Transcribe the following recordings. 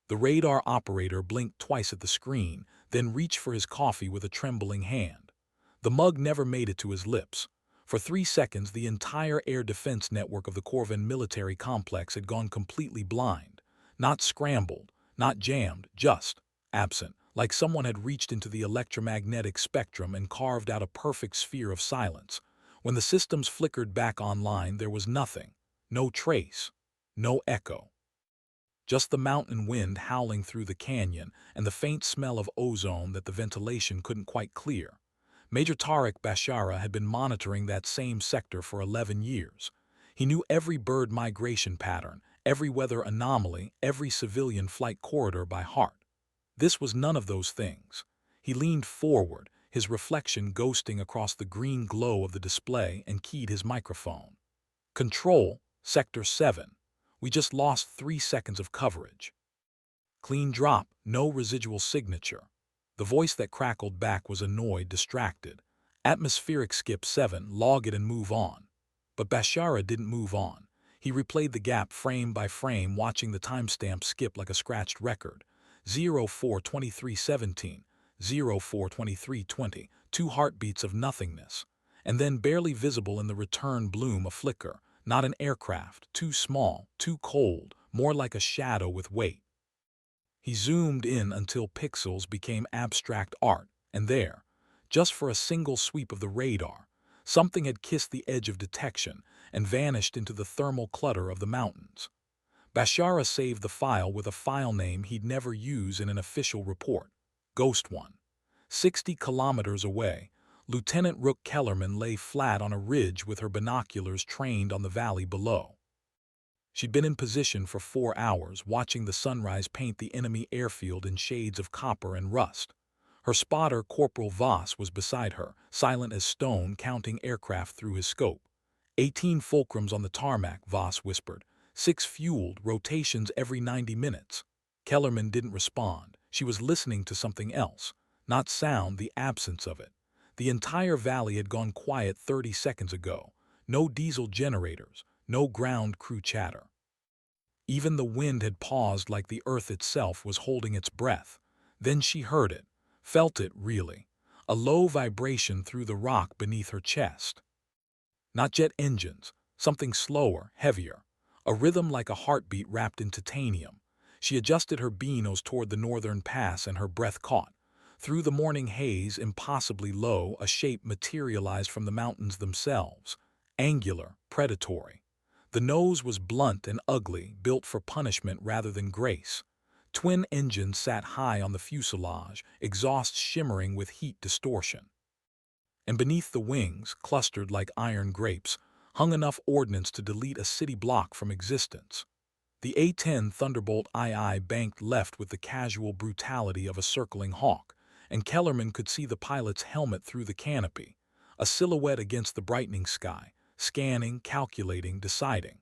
The radar operator blinked twice at the screen, then reached for his coffee with a trembling hand. The mug never made it to his lips. For 3 seconds, the entire air defense network of the Corvan military complex had gone completely blind. Not scrambled, not jammed, just absent, like someone had reached into the electromagnetic spectrum and carved out a perfect sphere of silence. When the systems flickered back online, there was nothing, no trace, no echo. Just the mountain wind howling through the canyon and the faint smell of ozone that the ventilation couldn't quite clear. Major Tariq Bashara had been monitoring that same sector for 11 years. He knew every bird migration pattern, every weather anomaly, every civilian flight corridor by heart. This was none of those things. He leaned forward, his reflection ghosting across the green glow of the display, and keyed his microphone. Control, Sector 7. We just lost 3 seconds of coverage. Clean drop, no residual signature. The voice that crackled back was annoyed, distracted. Atmospheric skip 7, log it and move on. But Bashara didn't move on. He replayed the gap frame by frame, watching the timestamp skip like a scratched record. 04:23:17, 04:23:20, 2 heartbeats of nothingness. And then, barely visible in the return bloom, a flicker. Not an aircraft, too small, too cold, more like a shadow with weight. He zoomed in until pixels became abstract art, and there, just for a single sweep of the radar, something had kissed the edge of detection and vanished into the thermal clutter of the mountains. Bashara saved the file with a file name he'd never use in an official report, Ghost One. 60 kilometers away, Lieutenant Rook Kellerman lay flat on a ridge with her binoculars trained on the valley below. She'd been in position for 4 hours, watching the sunrise paint the enemy airfield in shades of copper and rust. Her spotter, Corporal Voss, was beside her, silent as stone, counting aircraft through his scope. 18 fulcrums on the tarmac, Voss whispered. 6 fueled, rotations every 90 minutes. Kellerman didn't respond. She was listening to something else. Not sound, the absence of it. The entire valley had gone quiet 30 seconds ago. No diesel generators, no ground crew chatter. Even the wind had paused, like the earth itself was holding its breath. Then she heard it, felt it really, a low vibration through the rock beneath her chest. Not jet engines, something slower, heavier, a rhythm like a heartbeat wrapped in titanium. She adjusted her binos toward the northern pass and her breath caught. Through the morning haze, impossibly low, a shape materialized from the mountains themselves, angular, predatory. The nose was blunt and ugly, built for punishment rather than grace. Twin engines sat high on the fuselage, exhaust shimmering with heat distortion. And beneath the wings, clustered like iron grapes, hung enough ordnance to delete a city block from existence. The A-10 Thunderbolt II banked left with the casual brutality of a circling hawk, and Kellerman could see the pilot's helmet through the canopy, a silhouette against the brightening sky, scanning, calculating, deciding.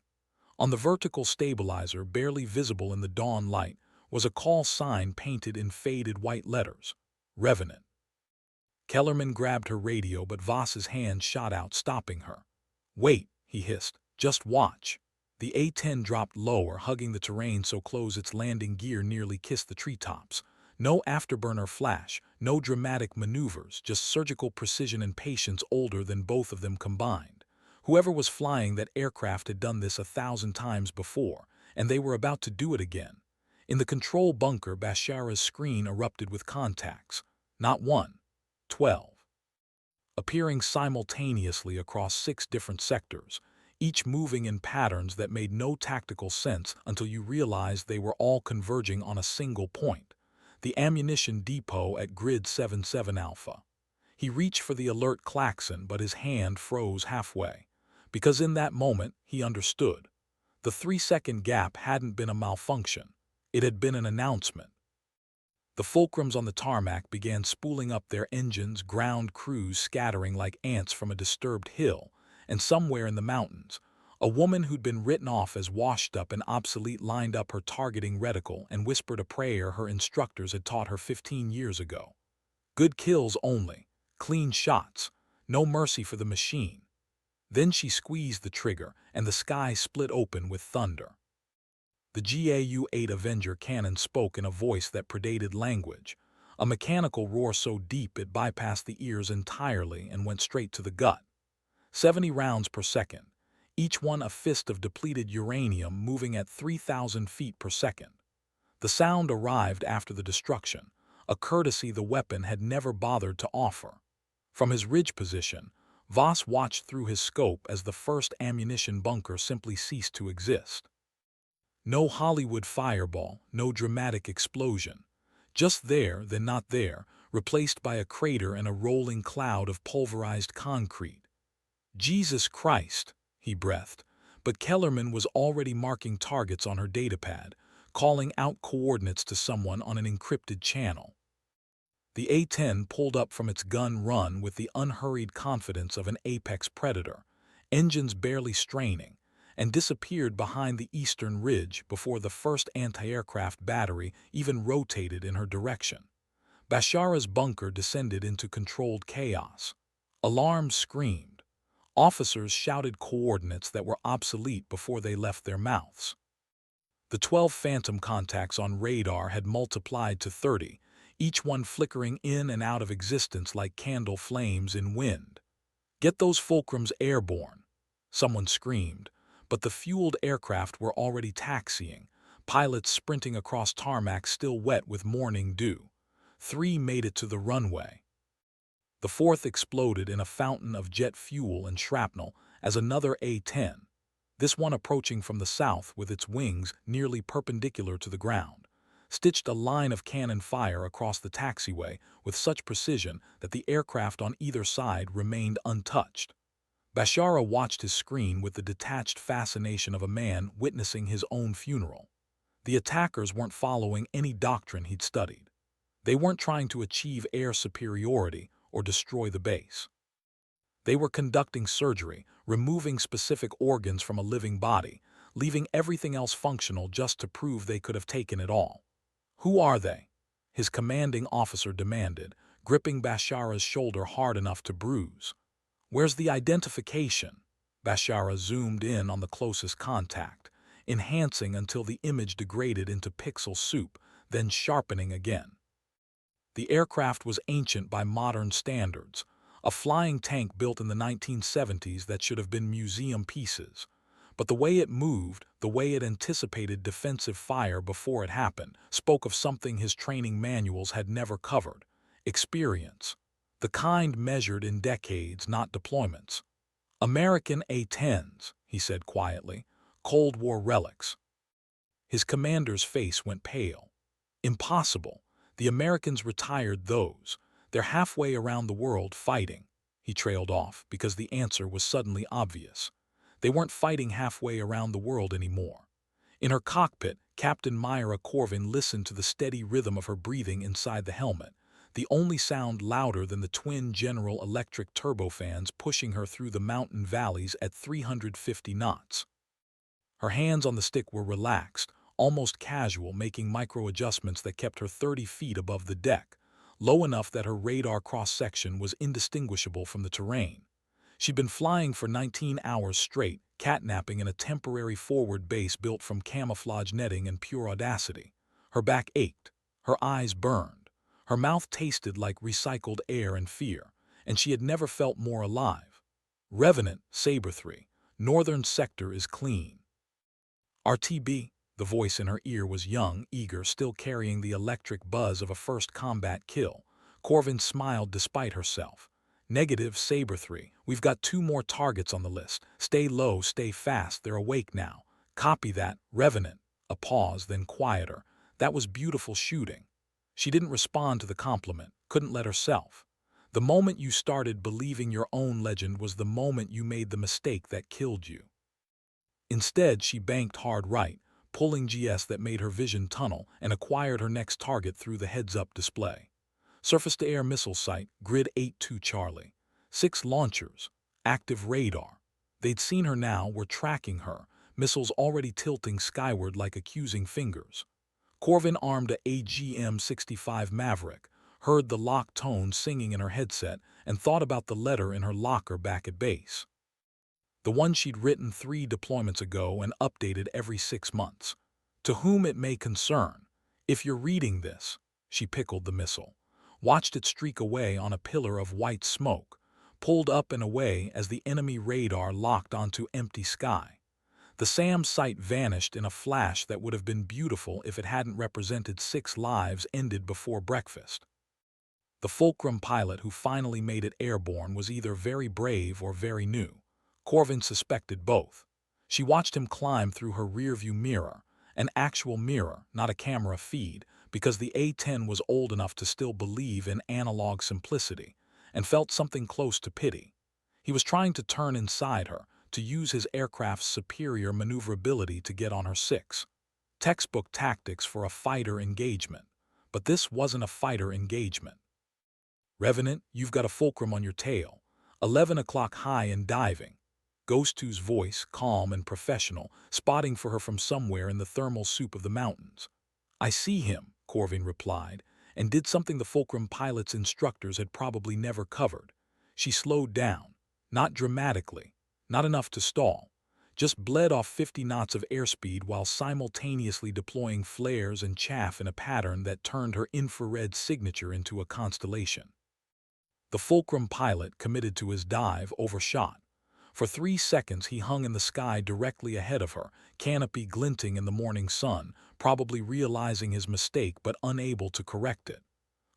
On the vertical stabilizer, barely visible in the dawn light, was a call sign painted in faded white letters, Revenant. Kellerman grabbed her radio, but Voss's hand shot out, stopping her. "Wait," he hissed. "Just watch." The A-10 dropped lower, hugging the terrain so close its landing gear nearly kissed the treetops. No afterburner flash, no dramatic maneuvers, just surgical precision and patience older than both of them combined. Whoever was flying that aircraft had done this 1,000 times before, and they were about to do it again. In the control bunker, Bashara's screen erupted with contacts. Not 1, 12. Appearing simultaneously across 6 different sectors, each moving in patterns that made no tactical sense until you realized they were all converging on a single point, the ammunition depot at Grid 77 Alpha. He reached for the alert klaxon, but his hand froze halfway, because in that moment he understood. The 3-second gap hadn't been a malfunction. It had been an announcement. The fulcrums on the tarmac began spooling up their engines, ground crews scattering like ants from a disturbed hill, and somewhere in the mountains, a woman who'd been written off as washed up and obsolete lined up her targeting reticle and whispered a prayer her instructors had taught her 15 years ago. Good kills only, clean shots, no mercy for the machine. Then she squeezed the trigger, and the sky split open with thunder. The GAU-8 Avenger cannon spoke in a voice that predated language, a mechanical roar so deep it bypassed the ears entirely and went straight to the gut. 70 rounds per second, each one a fist of depleted uranium moving at 3,000 feet per second. The sound arrived after the destruction, a courtesy the weapon had never bothered to offer. From his ridge position, Voss watched through his scope as the first ammunition bunker simply ceased to exist. No Hollywood fireball, no dramatic explosion. Just there, then not there, replaced by a crater and a rolling cloud of pulverized concrete. Jesus Christ, he breathed, but Kellerman was already marking targets on her datapad, calling out coordinates to someone on an encrypted channel. The A-10 pulled up from its gun run with the unhurried confidence of an apex predator, engines barely straining, and disappeared behind the eastern ridge before the first anti-aircraft battery even rotated in her direction. Bashara's bunker descended into controlled chaos. Alarms screamed. Officers shouted coordinates that were obsolete before they left their mouths. The 12 phantom contacts on radar had multiplied to 30, each one flickering in and out of existence like candle flames in wind. "Get those fulcrums airborne," someone screamed, but the fueled aircraft were already taxiing, pilots sprinting across tarmac still wet with morning dew. 3 made it to the runway. The 4th exploded in a fountain of jet fuel and shrapnel as another A-10, this one approaching from the south with its wings nearly perpendicular to the ground, stitched a line of cannon fire across the taxiway with such precision that the aircraft on either side remained untouched. Bashara watched his screen with the detached fascination of a man witnessing his own funeral. The attackers weren't following any doctrine he'd studied. They weren't trying to achieve air superiority or destroy the base. They were conducting surgery, removing specific organs from a living body, leaving everything else functional just to prove they could have taken it all. "Who are they?" his commanding officer demanded, gripping Bashara's shoulder hard enough to bruise. "Where's the identification?" Bashara zoomed in on the closest contact, enhancing until the image degraded into pixel soup, then sharpening again. The aircraft was ancient by modern standards, a flying tank built in the 1970s that should have been museum pieces. But the way it moved, the way it anticipated defensive fire before it happened, spoke of something his training manuals had never covered: experience. The kind measured in decades, not deployments. "American A-10s," he said quietly, "Cold War relics." His commander's face went pale. "Impossible. The Americans retired those. They're halfway around the world fighting." He trailed off because the answer was suddenly obvious. They weren't fighting halfway around the world anymore. In her cockpit, Captain Myra Corvin listened to the steady rhythm of her breathing inside the helmet, the only sound louder than the twin General Electric turbofans pushing her through the mountain valleys at 350 knots. Her hands on the stick were relaxed, almost casual, making micro-adjustments that kept her 30 feet above the deck, low enough that her radar cross-section was indistinguishable from the terrain. She'd been flying for 19 hours straight, catnapping in a temporary forward base built from camouflage netting and pure audacity. Her back ached, her eyes burned, her mouth tasted like recycled air and fear, and she had never felt more alive. "Revenant, Sabre 3, Northern Sector is clean." "RTB?" The voice in her ear was young, eager, still carrying the electric buzz of a first combat kill. Corvin smiled despite herself. "Negative, Sabre 3. We've got 2 more targets on the list. Stay low, stay fast. They're awake now." "Copy that, Revenant." A pause, then quieter. "That was beautiful shooting." She didn't respond to the compliment, couldn't let herself. "The moment you started believing your own legend was the moment you made the mistake that killed you." Instead, she banked hard right, pulling GS that made her vision tunnel, and acquired her next target through the heads-up display. Surface-to-air missile site, Grid 82 Charlie. 6 launchers, active radar. They'd seen her now, were tracking her, missiles already tilting skyward like accusing fingers. Corvin armed a AGM-65 Maverick, heard the lock tone singing in her headset, and thought about the letter in her locker back at base. The one she'd written 3 deployments ago and updated every 6 months. To whom it may concern, if you're reading this, she pickled the missile, watched it streak away on a pillar of white smoke, pulled up and away as the enemy radar locked onto empty sky. The SAM sight vanished in a flash that would have been beautiful if it hadn't represented 6 lives ended before breakfast. The Fulcrum pilot who finally made it airborne was either very brave or very new. Corvin suspected both. She watched him climb through her rearview mirror, an actual mirror, not a camera feed, because the A-10 was old enough to still believe in analog simplicity, and felt something close to pity. He was trying to turn inside her, to use his aircraft's superior maneuverability to get on her 6. Textbook tactics for a fighter engagement. But this wasn't a fighter engagement. Revenant, you've got a fulcrum on your tail. 11 o'clock high and diving. Ghost 2's voice, calm and professional, spotting for her from somewhere in the thermal soup of the mountains. I see him, Corvin replied, and did something the Fulcrum pilot's instructors had probably never covered. She slowed down, not dramatically, not enough to stall, just bled off 50 knots of airspeed while simultaneously deploying flares and chaff in a pattern that turned her infrared signature into a constellation. The Fulcrum pilot, committed to his dive, overshot. For 3 seconds he hung in the sky directly ahead of her, canopy glinting in the morning sun, probably realizing his mistake but unable to correct it.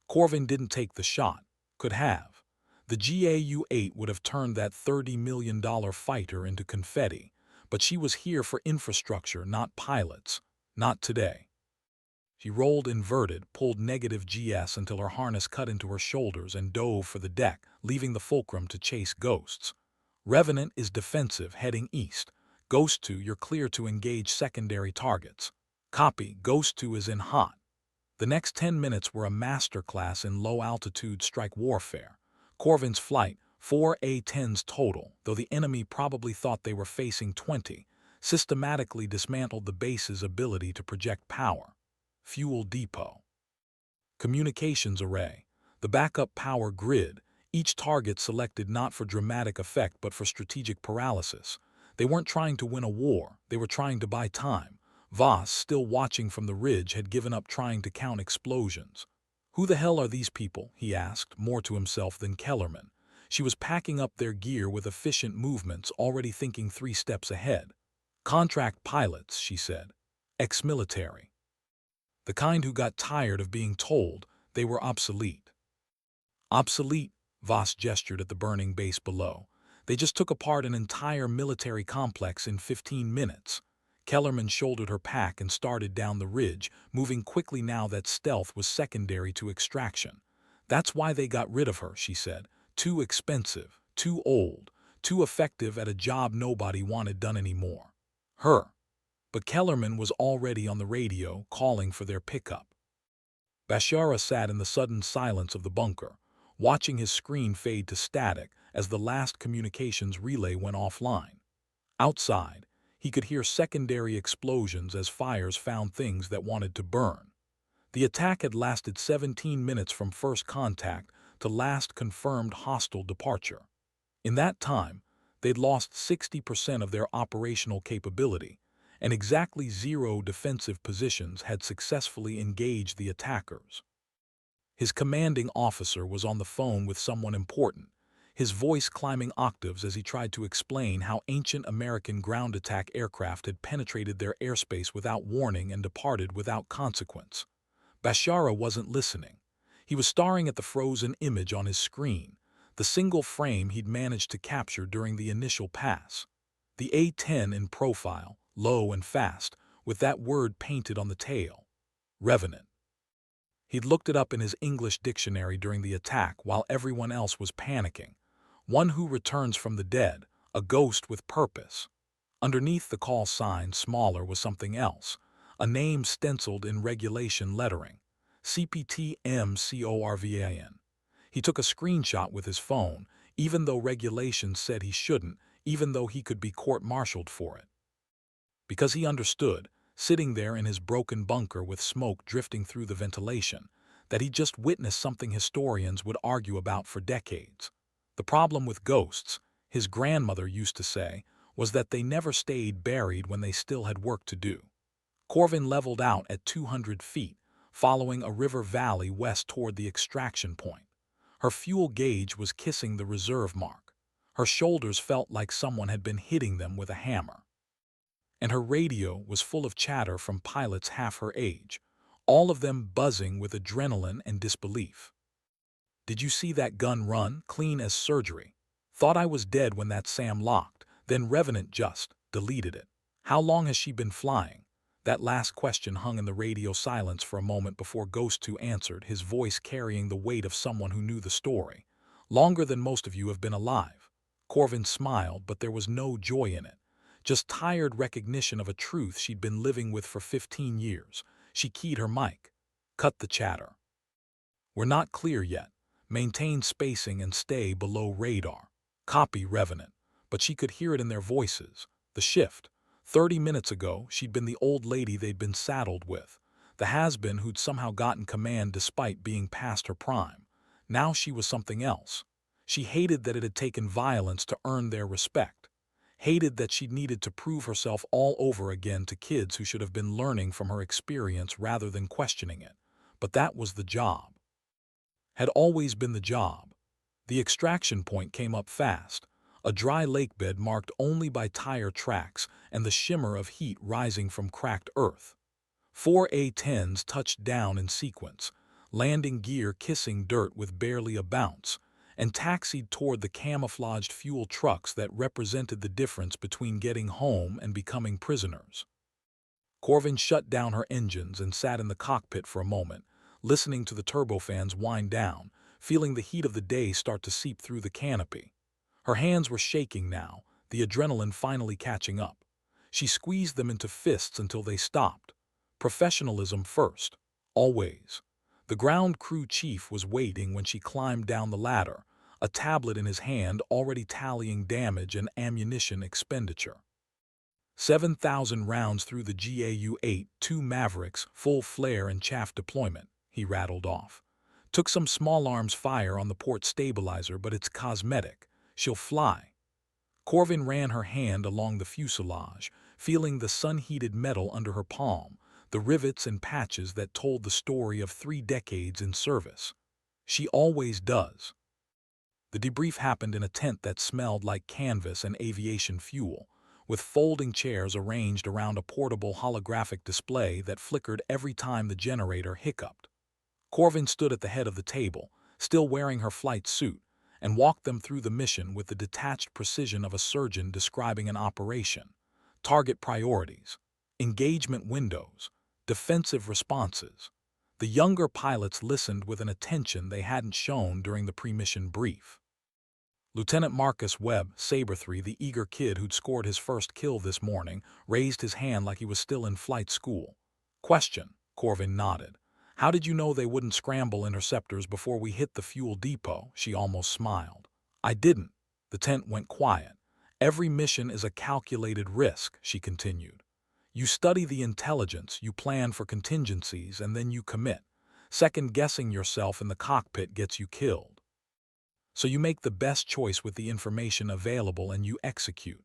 Corvin didn't take the shot. Could have. The GAU-8 would have turned that $30 million fighter into confetti, but she was here for infrastructure, not pilots. Not today. She rolled inverted, pulled negative GS until her harness cut into her shoulders and dove for the deck, leaving the Fulcrum to chase ghosts. Revenant is defensive, heading east. Ghost 2, you're clear to engage secondary targets. Copy, Ghost 2 is in hot. The next 10 minutes were a masterclass in low-altitude strike warfare. Corvin's flight, 4 A-10s total, though the enemy probably thought they were facing 20, systematically dismantled the base's ability to project power. Fuel depot. Communications array. The backup power grid, each target selected not for dramatic effect but for strategic paralysis. They weren't trying to win a war, they were trying to buy time. Voss, still watching from the ridge, had given up trying to count explosions. Who the hell are these people, he asked, more to himself than Kellerman. She was packing up their gear with efficient movements, already thinking 3 steps ahead. Contract pilots, she said. Ex-military. The kind who got tired of being told they were obsolete. Obsolete, Voss gestured at the burning base below. They just took apart an entire military complex in 15 minutes. Kellerman shouldered her pack and started down the ridge, moving quickly now that stealth was secondary to extraction. That's why they got rid of her, she said. Too expensive, too old, too effective at a job nobody wanted done anymore. Her. But Kellerman was already on the radio, calling for their pickup. Bashara sat in the sudden silence of the bunker, watching his screen fade to static as the last communications relay went offline. Outside, he could hear secondary explosions as fires found things that wanted to burn. The attack had lasted 17 minutes from first contact to last confirmed hostile departure. In that time, they'd lost 60% of their operational capability, and exactly 0 defensive positions had successfully engaged the attackers. His commanding officer was on the phone with someone important, his voice climbing octaves as he tried to explain how ancient American ground attack aircraft had penetrated their airspace without warning and departed without consequence. Bashara wasn't listening. He was staring at the frozen image on his screen, the single frame he'd managed to capture during the initial pass. The A-10 in profile, low and fast, with that word painted on the tail. Revenant. He'd looked it up in his English dictionary during the attack while everyone else was panicking. One who returns from the dead, a ghost with purpose. Underneath the call sign, smaller, was something else, a name stenciled in regulation lettering. CPT-MCORVAN. He took a screenshot with his phone, even though regulations said he shouldn't, even though he could be court-martialed for it. Because he understood, sitting there in his broken bunker with smoke drifting through the ventilation, that he'd just witnessed something historians would argue about for decades. The problem with ghosts, his grandmother used to say, was that they never stayed buried when they still had work to do. Corvin leveled out at 200 feet, following a river valley west toward the extraction point. Her fuel gauge was kissing the reserve mark. Her shoulders felt like someone had been hitting them with a hammer. And her radio was full of chatter from pilots half her age, all of them buzzing with adrenaline and disbelief. "Did you see that gun run, clean as surgery? Thought I was dead when that SAM locked, then Revenant just deleted it. How long has she been flying?" That last question hung in the radio silence for a moment before Ghost 2 answered, his voice carrying the weight of someone who knew the story. "Longer than most of you have been alive." Corvin smiled, but there was no joy in it. Just tired recognition of a truth she'd been living with for 15 years. She keyed her mic. "Cut the chatter. We're not clear yet. Maintain spacing and stay below radar." "Copy, Revenant." But she could hear it in their voices. The shift. 30 minutes ago, she'd been the old lady they'd been saddled with. The has-been who'd somehow gotten command despite being past her prime. Now she was something else. She hated that it had taken violence to earn their respect. Hated that she'd needed to prove herself all over again to kids who should have been learning from her experience rather than questioning it. But that was the job. Had always been the job. The extraction point came up fast, a dry lakebed marked only by tire tracks and the shimmer of heat rising from cracked earth. 4 A-10s touched down in sequence, landing gear kissing dirt with barely a bounce, and taxied toward the camouflaged fuel trucks that represented the difference between getting home and becoming prisoners. Corvin shut down her engines and sat in the cockpit for a moment, listening to the turbofans wind down, feeling the heat of the day start to seep through the canopy. Her hands were shaking now, the adrenaline finally catching up. She squeezed them into fists until they stopped. Professionalism first. Always. The ground crew chief was waiting when she climbed down the ladder, a tablet in his hand already tallying damage and ammunition expenditure. 7,000 rounds through the GAU-8, 2 Mavericks, full flare and chaff deployment, he rattled off. Took some small arms fire on the port stabilizer, but it's cosmetic. She'll fly. Corvin ran her hand along the fuselage, feeling the sun-heated metal under her palm, the rivets and patches that told the story of 3 decades in service. She always does. The debrief happened in a tent that smelled like canvas and aviation fuel, with folding chairs arranged around a portable holographic display that flickered every time the generator hiccuped. Corvin stood at the head of the table, still wearing her flight suit, and walked them through the mission with the detached precision of a surgeon describing an operation. Target priorities, engagement windows, defensive responses. The younger pilots listened with an attention they hadn't shown during the pre-mission brief. Lieutenant Marcus Webb, Sabre 3, the eager kid who'd scored his first kill this morning, raised his hand like he was still in flight school. "Question," Corvin nodded. "How did you know they wouldn't scramble interceptors before we hit the fuel depot?" She almost smiled. "I didn't." The tent went quiet. "Every mission is a calculated risk," she continued. "You study the intelligence, you plan for contingencies, and then you commit. Second-guessing yourself in the cockpit gets you killed. So you make the best choice with the information available and you execute."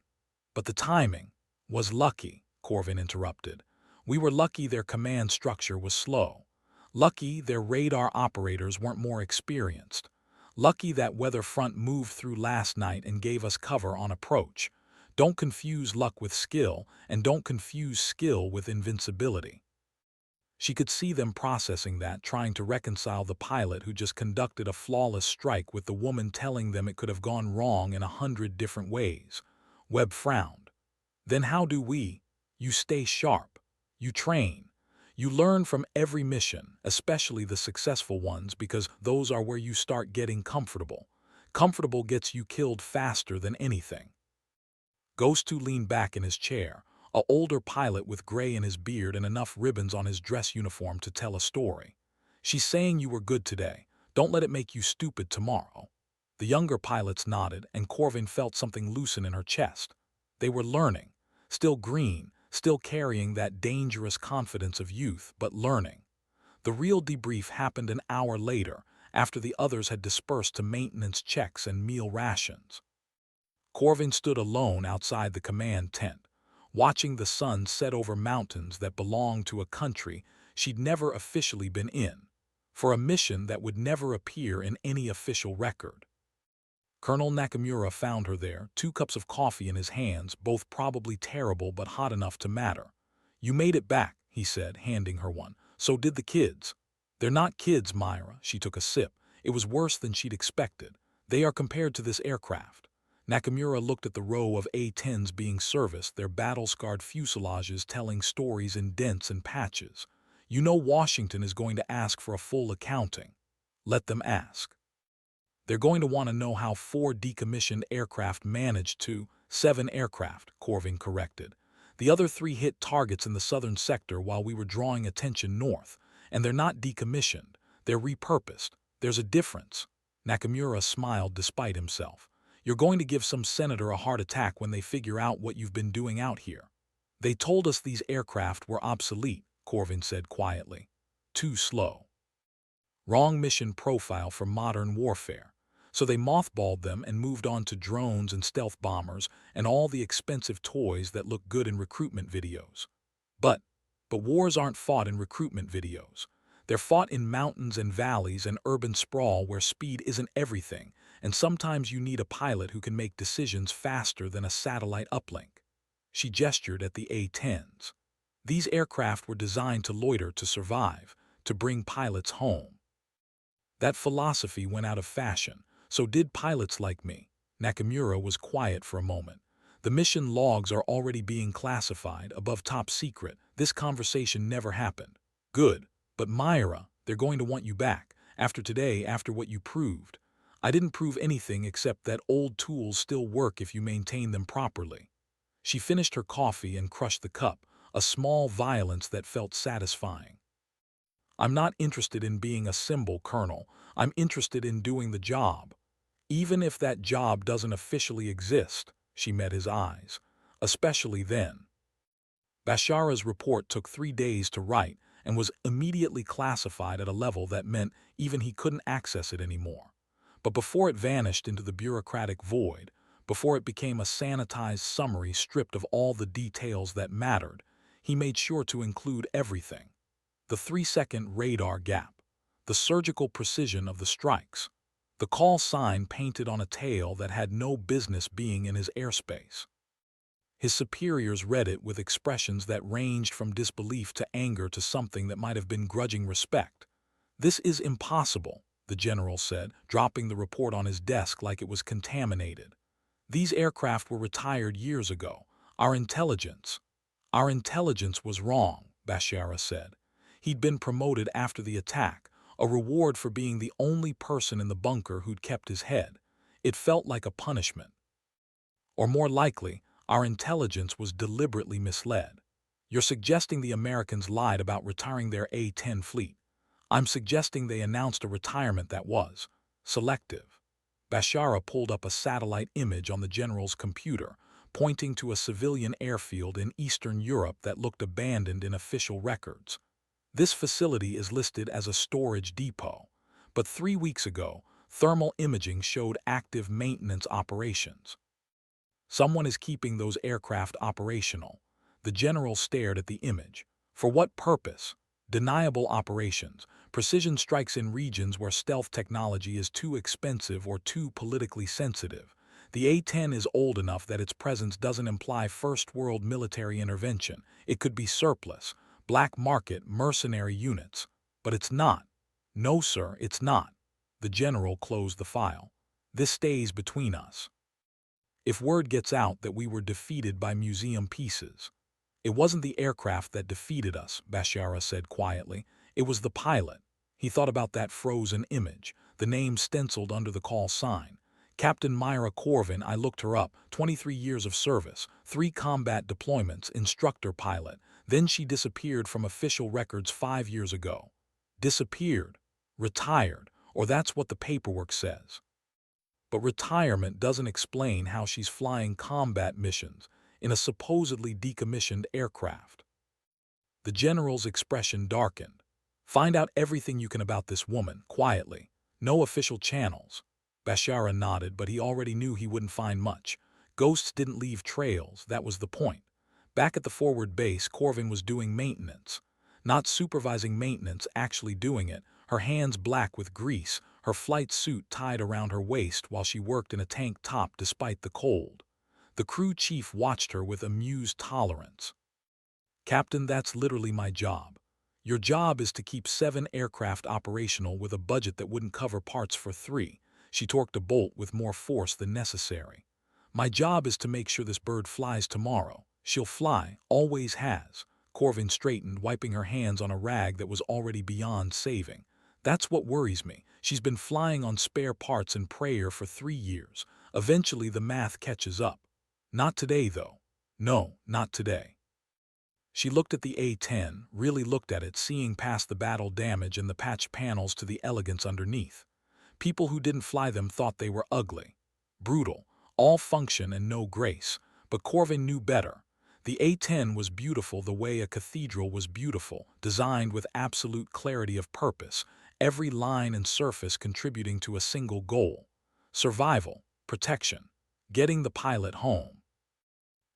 "But the timing was lucky," Corvin interrupted. "We were lucky their command structure was slow. Lucky their radar operators weren't more experienced. Lucky that weather front moved through last night and gave us cover on approach. Don't confuse luck with skill, and don't confuse skill with invincibility." She could see them processing that, trying to reconcile the pilot who just conducted a flawless strike with the woman telling them it could have gone wrong in 100 different ways. Webb frowned. "Then how do we?" "You stay sharp. You train. You learn from every mission, especially the successful ones, because those are where you start getting comfortable. Comfortable gets you killed faster than anything." Ghost 2 leaned back in his chair, an older pilot with gray in his beard and enough ribbons on his dress uniform to tell a story. "She's saying you were good today. Don't let it make you stupid tomorrow." The younger pilots nodded, and Corvin felt something loosen in her chest. They were learning, still green, still carrying that dangerous confidence of youth, but learning. The real debrief happened an hour later, after the others had dispersed to maintenance checks and meal rations. Corvin stood alone outside the command tent, watching the sun set over mountains that belonged to a country she'd never officially been in, for a mission that would never appear in any official record. Colonel Nakamura found her there, 2 cups of coffee in his hands, both probably terrible but hot enough to matter. "You made it back," he said, handing her one. "So did the kids." "They're not kids, Myra." She took a sip. It was worse than she'd expected. "They are compared to this aircraft." Nakamura looked at the row of A-10s being serviced, their battle-scarred fuselages telling stories in dents and patches. "You know Washington is going to ask for a full accounting." "Let them ask. They're going to want to know how 4 decommissioned aircraft managed to—" "7 aircraft," Corvin corrected. "The other 3 hit targets in the southern sector while we were drawing attention north, and they're not decommissioned. They're repurposed. There's a difference." Nakamura smiled despite himself. "You're going to give some senator a heart attack when they figure out what you've been doing out here." "They told us these aircraft were obsolete," Corvin said quietly. "Too slow. Wrong mission profile for modern warfare. So they mothballed them and moved on to drones and stealth bombers and all the expensive toys that look good in recruitment videos. But wars aren't fought in recruitment videos. They're fought in mountains and valleys and urban sprawl where speed isn't everything, and sometimes you need a pilot who can make decisions faster than a satellite uplink." She gestured at the A-10s. "These aircraft were designed to loiter to survive, to bring pilots home. That philosophy went out of fashion. So did pilots like me." Nakamura was quiet for a moment. "The mission logs are already being classified, above top secret. This conversation never happened." "Good. But Myra, they're going to want you back. After today, after what you proved." "I didn't prove anything except that old tools still work if you maintain them properly." She finished her coffee and crushed the cup, a small violence that felt satisfying. "I'm not interested in being a symbol, Colonel. I'm interested in doing the job. Even if that job doesn't officially exist." She met his eyes. "Especially then." Bashara's report took 3 days to write and was immediately classified at a level that meant even he couldn't access it anymore. But before it vanished into the bureaucratic void, before it became a sanitized summary stripped of all the details that mattered, he made sure to include everything. The 3-second radar gap, the surgical precision of the strikes, the call sign painted on a tail that had no business being in his airspace. His superiors read it with expressions that ranged from disbelief to anger to something that might have been grudging respect. "This is impossible," the general said, dropping the report on his desk like it was contaminated. "These aircraft were retired years ago. Our intelligence was wrong," Bashara said. "He'd been promoted after the attack, a reward for being the only person in the bunker who'd kept his head. It felt like a punishment. Or more likely, our intelligence was deliberately misled. You're suggesting the Americans lied about retiring their A-10 fleet. I'm suggesting they announced a retirement that was selective." Bashara pulled up a satellite image on the general's computer, pointing to a civilian airfield in Eastern Europe that looked abandoned in official records. "This facility is listed as a storage depot, but 3 weeks ago, thermal imaging showed active maintenance operations. Someone is keeping those aircraft operational." The general stared at the image. "For what purpose?" "Deniable operations, precision strikes in regions where stealth technology is too expensive or too politically sensitive. The A-10 is old enough that its presence doesn't imply first-world military intervention. It could be surplus, black market, mercenary units. But it's not." "No, sir, it's not." The general closed the file. "This stays between us. If word gets out that we were defeated by museum pieces—" "It wasn't the aircraft that defeated us," Bashara said quietly. "It was the pilot." He thought about that frozen image, the name stenciled under the call sign. "Captain Myra Corvin. I looked her up, 23 years of service, 3 combat deployments, instructor pilot. Then she disappeared from official records 5 years ago." "Disappeared. Retired. Or that's what the paperwork says. But retirement doesn't explain how she's flying combat missions in a supposedly decommissioned aircraft." The general's expression darkened. "Find out everything you can about this woman, quietly. No official channels." Bashara nodded, but he already knew he wouldn't find much. Ghosts didn't leave trails, that was the point. Back at the forward base, Corvin was doing maintenance. Not supervising maintenance, actually doing it, her hands black with grease, her flight suit tied around her waist while she worked in a tank top despite the cold. The crew chief watched her with amused tolerance. "Captain, that's literally my job. Your job is to keep 7 aircraft operational with a budget that wouldn't cover parts for 3. She torqued a bolt with more force than necessary. "My job is to make sure this bird flies tomorrow. She'll fly, always has." Corvin straightened, wiping her hands on a rag that was already beyond saving. "That's what worries me. She's been flying on spare parts and prayer for 3 years. Eventually the math catches up. Not today, though. No, not today." She looked at the A-10, really looked at it, seeing past the battle damage and the patched panels to the elegance underneath. People who didn't fly them thought they were ugly, brutal, all function and no grace, but Corvin knew better. The A-10 was beautiful the way a cathedral was beautiful, designed with absolute clarity of purpose, every line and surface contributing to a single goal: survival, protection, getting the pilot home.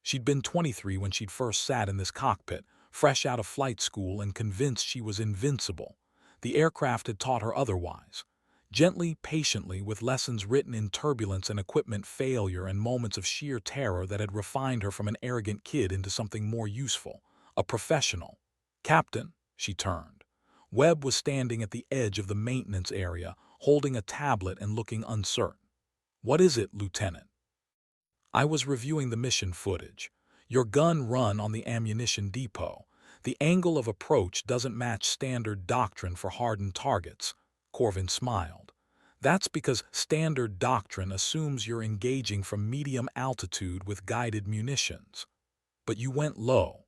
She'd been 23 when she'd first sat in this cockpit, fresh out of flight school and convinced she was invincible. The aircraft had taught her otherwise. Gently, patiently, with lessons written in turbulence and equipment failure and moments of sheer terror that had refined her from an arrogant kid into something more useful, a professional. "Captain," she turned. Webb was standing at the edge of the maintenance area, holding a tablet and looking uncertain. "What is it, Lieutenant?" "I was reviewing the mission footage. Your gun run on the ammunition depot. The angle of approach doesn't match standard doctrine for hardened targets." Corvin smiled. "That's because standard doctrine assumes you're engaging from medium altitude with guided munitions. But you went low."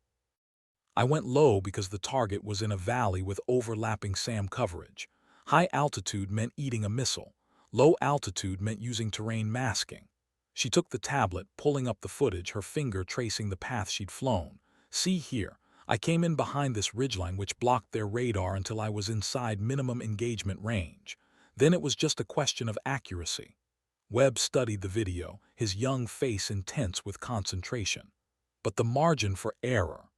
"I went low because the target was in a valley with overlapping SAM coverage. High altitude meant eating a missile. Low altitude meant using terrain masking." She took the tablet, pulling up the footage, her finger tracing the path she'd flown. "See here, I came in behind this ridgeline which blocked their radar until I was inside minimum engagement range. Then it was just a question of accuracy." Webb studied the video, his young face intense with concentration. "But the margin for error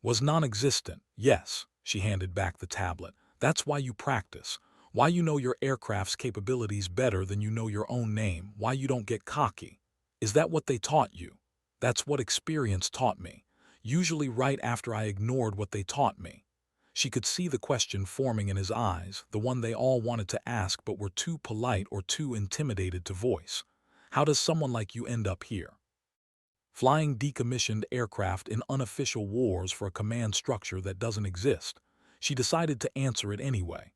was non-existent." "Yes," she handed back the tablet. "That's why you practice. Why you know your aircraft's capabilities better than you know your own name. Why you don't get cocky." "Is that what they taught you?" "That's what experience taught me. Usually right after I ignored what they taught me." She could see the question forming in his eyes, the one they all wanted to ask but were too polite or too intimidated to voice. "How does someone like you end up here, flying decommissioned aircraft in unofficial wars for a command structure that doesn't exist?" She decided to answer it anyway.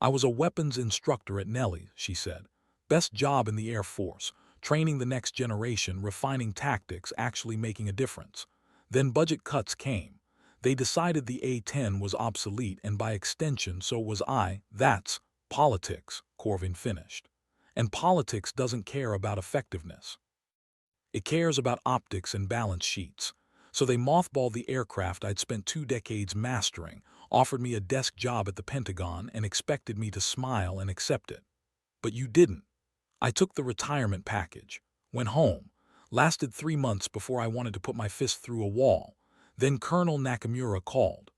"I was a weapons instructor at Nellie," she said. "Best job in the Air Force, training the next generation, refining tactics, actually making a difference. Then budget cuts came. They decided the A-10 was obsolete and by extension so was I. That's politics," Corvin finished. "And politics doesn't care about effectiveness. It cares about optics and balance sheets. So they mothballed the aircraft I'd spent 2 decades mastering, offered me a desk job at the Pentagon, and expected me to smile and accept it. But you didn't. I took the retirement package, went home, lasted 3 months before I wanted to put my fist through a wall. Then Colonel Nakamura called."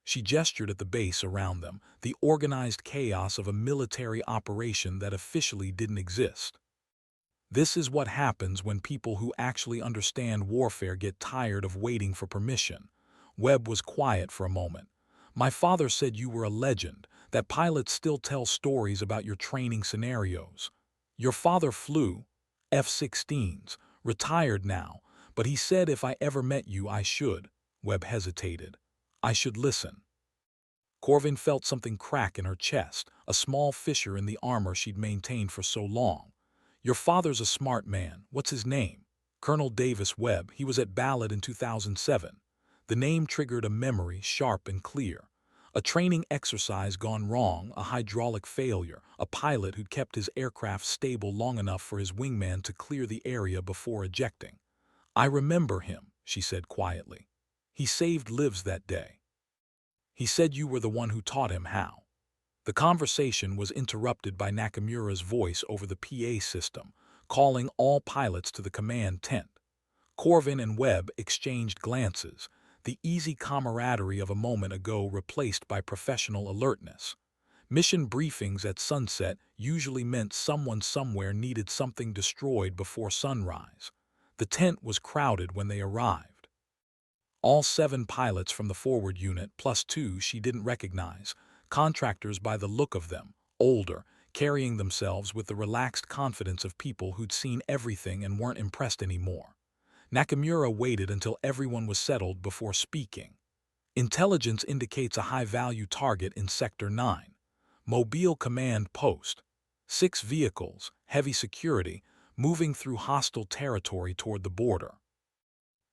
She gestured at the base around them, the organized chaos of a military operation that officially didn't exist. This is what happens when people who actually understand warfare get tired of waiting for permission. Webb was quiet for a moment. "My father said you were a legend, that pilots still tell stories about your training scenarios. Your father flew F-16s, retired now, but he said if I ever met you I should." Webb hesitated. "I should listen." Corvin felt something crack in her chest, a small fissure in the armor she'd maintained for so long. "Your father's a smart man. What's his name?" "Colonel Davis Webb. He was at Ballard in 2007. The name triggered a memory, sharp and clear. A training exercise gone wrong, a hydraulic failure, a pilot who'd kept his aircraft stable long enough for his wingman to clear the area before ejecting. "I remember him," she said quietly. "He saved lives that day. He said you were the one who taught him how." The conversation was interrupted by Nakamura's voice over the PA system, calling all pilots to the command tent. Corvin and Webb exchanged glances, the easy camaraderie of a moment ago replaced by professional alertness. Mission briefings at sunset usually meant someone somewhere needed something destroyed before sunrise. The tent was crowded when they arrived. All 7 pilots from the forward unit, plus 2 she didn't recognize, contractors by the look of them, older, carrying themselves with the relaxed confidence of people who'd seen everything and weren't impressed anymore. Nakamura waited until everyone was settled before speaking. Intelligence indicates a high-value target in Sector 9. Mobile Command Post. 6 vehicles, heavy security, moving through hostile territory toward the border.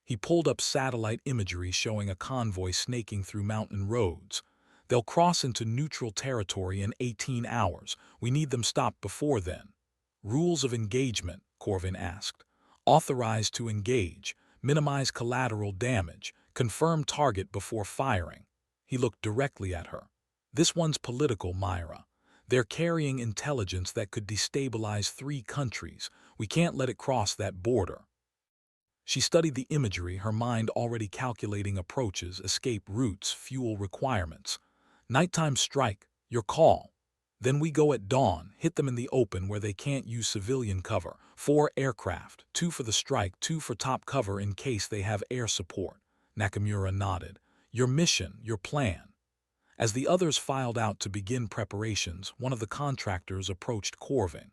He pulled up satellite imagery showing a convoy snaking through mountain roads. They'll cross into neutral territory in 18 hours. We need them stopped before then. Rules of engagement, Corvin asked. Authorized to engage, minimize collateral damage, confirm target before firing. He looked directly at her. This one's political, Myra. They're carrying intelligence that could destabilize 3 countries. We can't let it cross that border. She studied the imagery, her mind already calculating approaches, escape routes, fuel requirements. Nighttime strike, your call. Then we go at dawn, hit them in the open where they can't use civilian cover. 4 aircraft, 2 for the strike, 2 for top cover in case they have air support. Nakamura nodded. Your mission, your plan. As the others filed out to begin preparations, one of the contractors approached Corvin.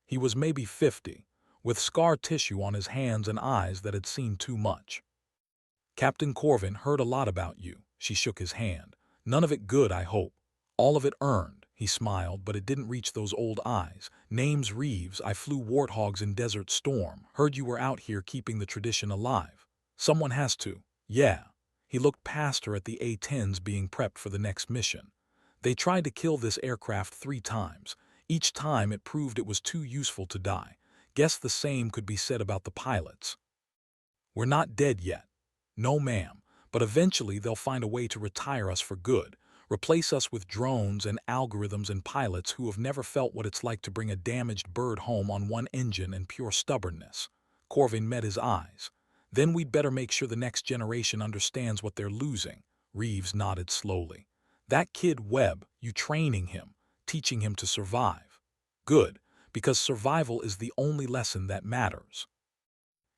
He was maybe 50, with scar tissue on his hands and eyes that had seen too much. Captain Corvin heard a lot about you. She shook his hand. None of it good, I hope. All of it earned. He smiled, but it didn't reach those old eyes. Name's Reeves. I flew warthogs in Desert Storm. Heard you were out here keeping the tradition alive. Someone has to. Yeah. He looked past her at the A-10s being prepped for the next mission. They tried to kill this aircraft 3 times. Each time it proved it was too useful to die. Guess the same could be said about the pilots. We're not dead yet. No, ma'am, but eventually they'll find a way to retire us for good, replace us with drones and algorithms and pilots who have never felt what it's like to bring a damaged bird home on one engine and pure stubbornness. Corvin met his eyes. Then we'd better make sure the next generation understands what they're losing. Reeves nodded slowly. That kid Webb, you training him, teaching him to survive. Good. Because survival is the only lesson that matters.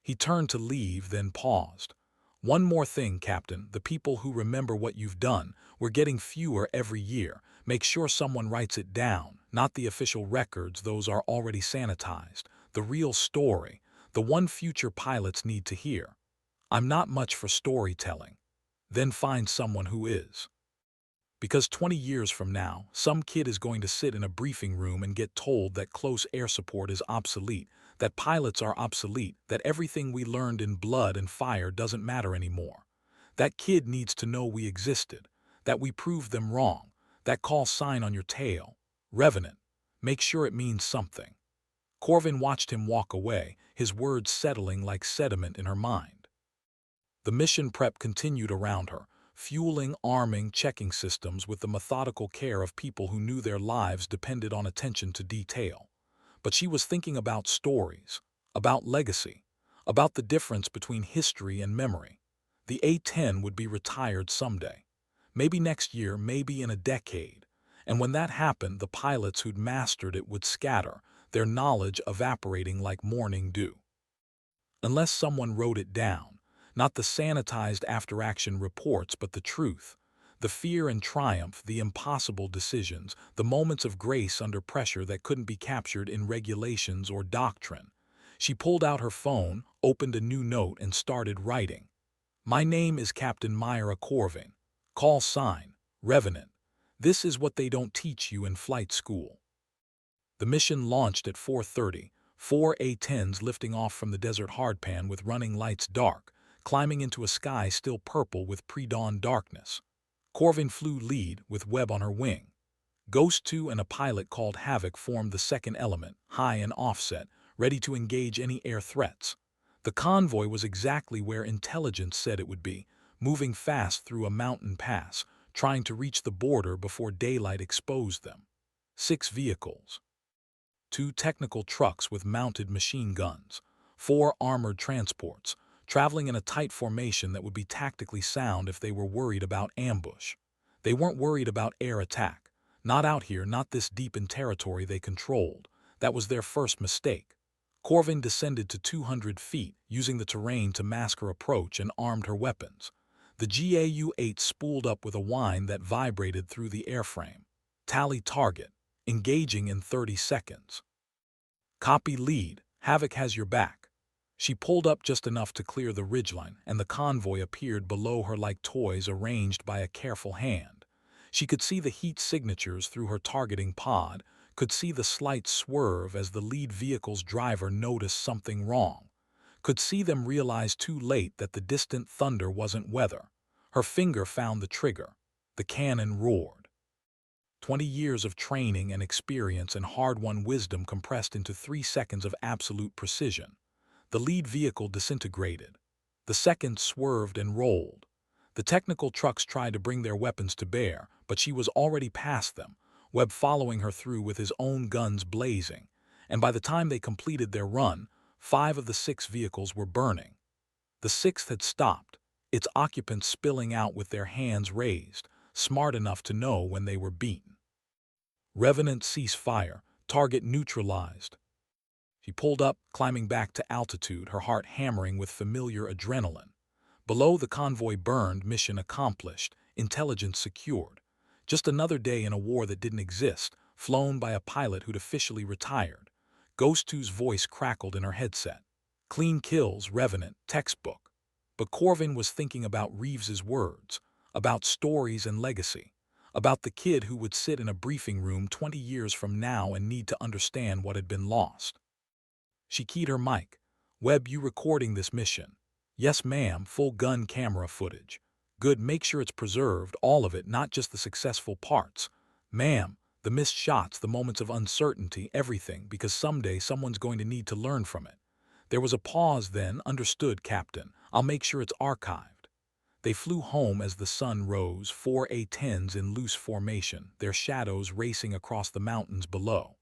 He turned to leave, then paused. One more thing, Captain. The people who remember what you've done, we're getting fewer every year. Make sure someone writes it down, not the official records, those are already sanitized. The real story, the one future pilots need to hear. I'm not much for storytelling. Then find someone who is. Because 20 years from now, some kid is going to sit in a briefing room and get told that close air support is obsolete, that pilots are obsolete, that everything we learned in blood and fire doesn't matter anymore. That kid needs to know we existed, that we proved them wrong, that call sign on your tail. Revenant. Make sure it means something. Corvin watched him walk away, his words settling like sediment in her mind. The mission prep continued around her, fueling, arming, checking systems with the methodical care of people who knew their lives depended on attention to detail. But she was thinking about stories, about legacy, about the difference between history and memory. The A-10 would be retired someday. Maybe next year, maybe in a decade. And when that happened, the pilots who'd mastered it would scatter, their knowledge evaporating like morning dew. Unless someone wrote it down. Not the sanitized after-action reports, but the truth. The fear and triumph, the impossible decisions, the moments of grace under pressure that couldn't be captured in regulations or doctrine. She pulled out her phone, opened a new note, and started writing. My name is Captain Myra Corvin. Call sign, Revenant. This is what they don't teach you in flight school. The mission launched at 4:30, 4 A-10s lifting off from the desert hardpan with running lights dark, climbing into a sky still purple with pre-dawn darkness. Corvin flew lead, with Webb on her wing. Ghost 2 and a pilot called Havoc formed the second element, high and offset, ready to engage any air threats. The convoy was exactly where intelligence said it would be, moving fast through a mountain pass, trying to reach the border before daylight exposed them. 6 vehicles. 2 technical trucks with mounted machine guns. 4 armored transports, traveling in a tight formation that would be tactically sound if they were worried about ambush. They weren't worried about air attack. Not out here, not this deep in territory they controlled. That was their first mistake. Corvin descended to 200 feet, using the terrain to mask her approach, and armed her weapons. The GAU-8 spooled up with a whine that vibrated through the airframe. Tally target. Engaging in 30 seconds. Copy lead. Havoc has your back. She pulled up just enough to clear the ridgeline, and the convoy appeared below her like toys arranged by a careful hand. She could see the heat signatures through her targeting pod, could see the slight swerve as the lead vehicle's driver noticed something wrong, could see them realize too late that the distant thunder wasn't weather. Her finger found the trigger. The cannon roared. 20 years of training and experience and hard-won wisdom compressed into 3 seconds of absolute precision. The lead vehicle disintegrated. The second swerved and rolled. The technical trucks tried to bring their weapons to bear, but she was already past them, Webb following her through with his own guns blazing. And by the time they completed their run, 5 of the 6 vehicles were burning. The 6th had stopped, its occupants spilling out with their hands raised, smart enough to know when they were beaten. Revenant cease fire, target neutralized. She pulled up, climbing back to altitude, her heart hammering with familiar adrenaline. Below, the convoy burned, mission accomplished, intelligence secured. Just another day in a war that didn't exist, flown by a pilot who'd officially retired. Ghost 2's voice crackled in her headset. Clean kills, Revenant, textbook. But Corvin was thinking about Reeves's words, about stories and legacy, about the kid who would sit in a briefing room 20 years from now and need to understand what had been lost. She keyed her mic. Webb, you recording this mission? Yes, ma'am, full gun camera footage. Good, make sure it's preserved, all of it, not just the successful parts. Ma'am, the missed shots, the moments of uncertainty, everything, because someday someone's going to need to learn from it. There was a pause then. Understood, Captain. I'll make sure it's archived. They flew home as the sun rose, 4 A-10s in loose formation, their shadows racing across the mountains below.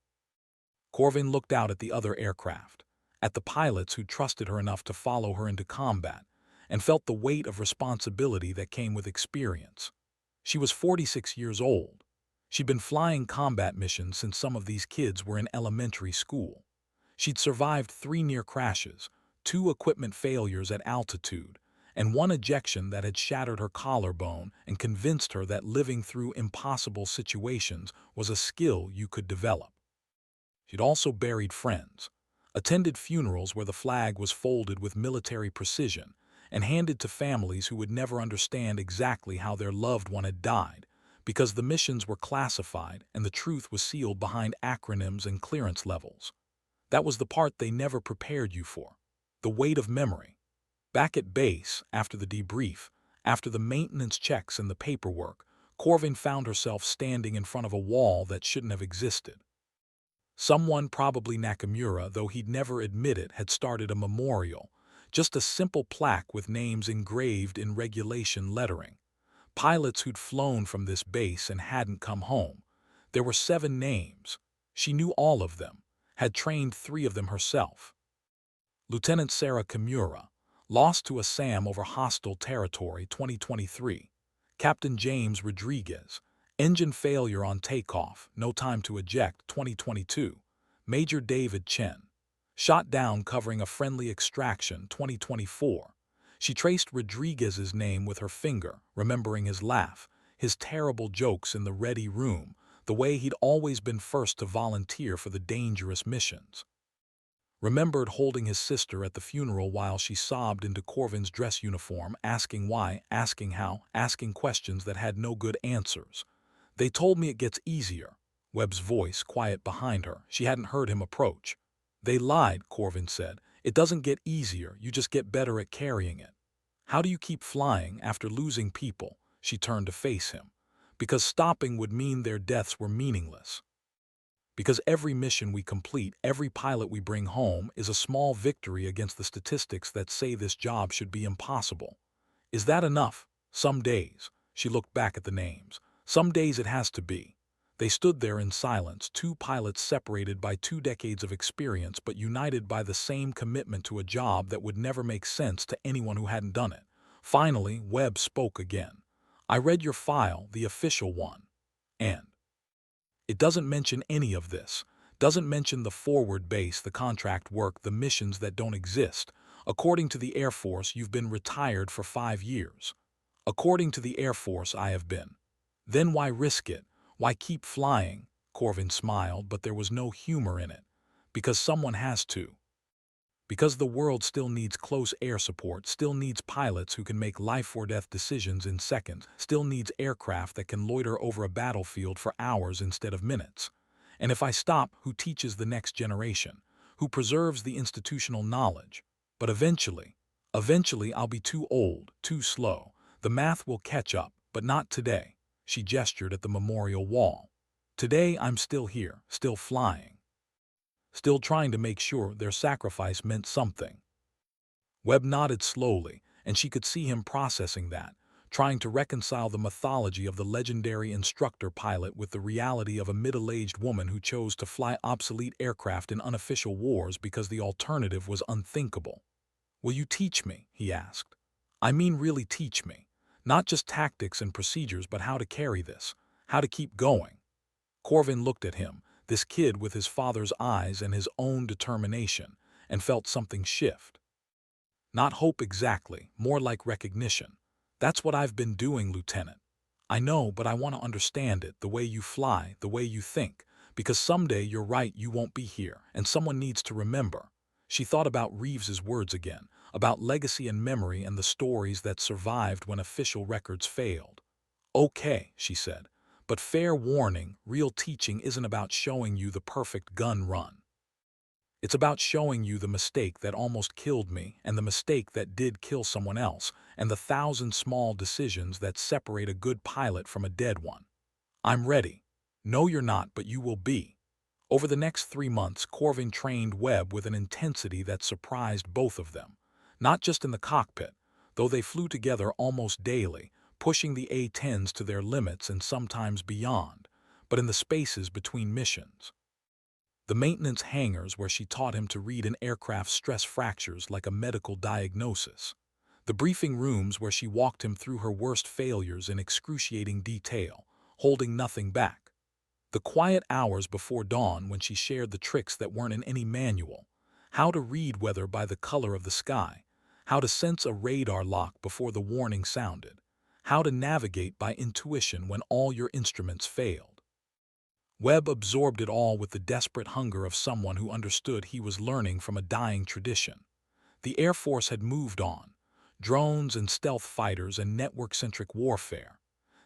Corvin looked out at the other aircraft, at the pilots who trusted her enough to follow her into combat, and felt the weight of responsibility that came with experience. She was 46 years old. She'd been flying combat missions since some of these kids were in elementary school. She'd survived 3 near crashes, 2 equipment failures at altitude, and 1 ejection that had shattered her collarbone and convinced her that living through impossible situations was a skill you could develop. She'd also buried friends, attended funerals where the flag was folded with military precision, and handed to families who would never understand exactly how their loved one had died, because the missions were classified and the truth was sealed behind acronyms and clearance levels. That was the part they never prepared you for, the weight of memory. Back at base, after the debrief, after the maintenance checks and the paperwork, Corvin found herself standing in front of a wall that shouldn't have existed. Someone, probably Nakamura, though he'd never admit it, had started a memorial, just a simple plaque with names engraved in regulation lettering. Pilots who'd flown from this base and hadn't come home. There were 7 names. She knew all of them, had trained 3 of them herself. Lieutenant Sarah Kimura, lost to a SAM over hostile territory, 2023. Captain James Rodriguez, engine failure on takeoff, no time to eject, 2022. Major David Chen, shot down covering a friendly extraction, 2024. She traced Rodriguez's name with her finger, remembering his laugh, his terrible jokes in the ready room, the way he'd always been first to volunteer for the dangerous missions. Remembered holding his sister at the funeral while she sobbed into Corvin's dress uniform, asking why, asking how, asking questions that had no good answers. They told me it gets easier. Webb's voice quiet behind her. She hadn't heard him approach. They lied, Corvin said. It doesn't get easier, you just get better at carrying it. How do you keep flying after losing people? She turned to face him. Because stopping would mean their deaths were meaningless. Because every mission we complete, every pilot we bring home, is a small victory against the statistics that say this job should be impossible. Is that enough? Some days. She looked back at the names. Some days it has to be. They stood there in silence, two pilots separated by 2 decades of experience but united by the same commitment to a job that would never make sense to anyone who hadn't done it. Finally, Webb spoke again. "I read your file, the official one. And it doesn't mention any of this. Doesn't mention the forward base, the contract work, the missions that don't exist. According to the Air Force, you've been retired for 5 years. According to the Air Force, I have been. Then why risk it? Why keep flying?" Corvin smiled, but there was no humor in it. "Because someone has to. Because the world still needs close air support, still needs pilots who can make life-or-death decisions in seconds, still needs aircraft that can loiter over a battlefield for hours instead of minutes. And if I stop, who teaches the next generation? Who preserves the institutional knowledge? But eventually I'll be too old, too slow. The math will catch up, but not today." She gestured at the memorial wall. "Today I'm still here, still flying. Still trying to make sure their sacrifice meant something." Webb nodded slowly, and she could see him processing that, trying to reconcile the mythology of the legendary instructor pilot with the reality of a middle-aged woman who chose to fly obsolete aircraft in unofficial wars because the alternative was unthinkable. "Will you teach me?" he asked. "I mean really teach me. Not just tactics and procedures, but how to carry this, how to keep going." Corvin looked at him, this kid with his father's eyes and his own determination, and felt something shift. Not hope exactly, more like recognition. "That's what I've been doing, Lieutenant. I know, but I want to understand it, the way you fly, the way you think. Because someday, you're right, you won't be here, and someone needs to remember." She thought about Reeves's words again, about legacy and memory and the stories that survived when official records failed. "Okay," she said, "but fair warning, real teaching isn't about showing you the perfect gun run. It's about showing you the mistake that almost killed me, and the mistake that did kill someone else, and the 1,000 small decisions that separate a good pilot from a dead one. I'm ready. No, you're not, but you will be." Over the next 3 months, Corvin trained Webb with an intensity that surprised both of them. Not just in the cockpit, though they flew together almost daily, pushing the A-10s to their limits and sometimes beyond, but in the spaces between missions. The maintenance hangars where she taught him to read an aircraft's stress fractures like a medical diagnosis. The briefing rooms where she walked him through her worst failures in excruciating detail, holding nothing back. The quiet hours before dawn when she shared the tricks that weren't in any manual. How to read weather by the color of the sky. How to sense a radar lock before the warning sounded. How to navigate by intuition when all your instruments failed. Webb absorbed it all with the desperate hunger of someone who understood he was learning from a dying tradition. The Air Force had moved on. Drones and stealth fighters and network-centric warfare.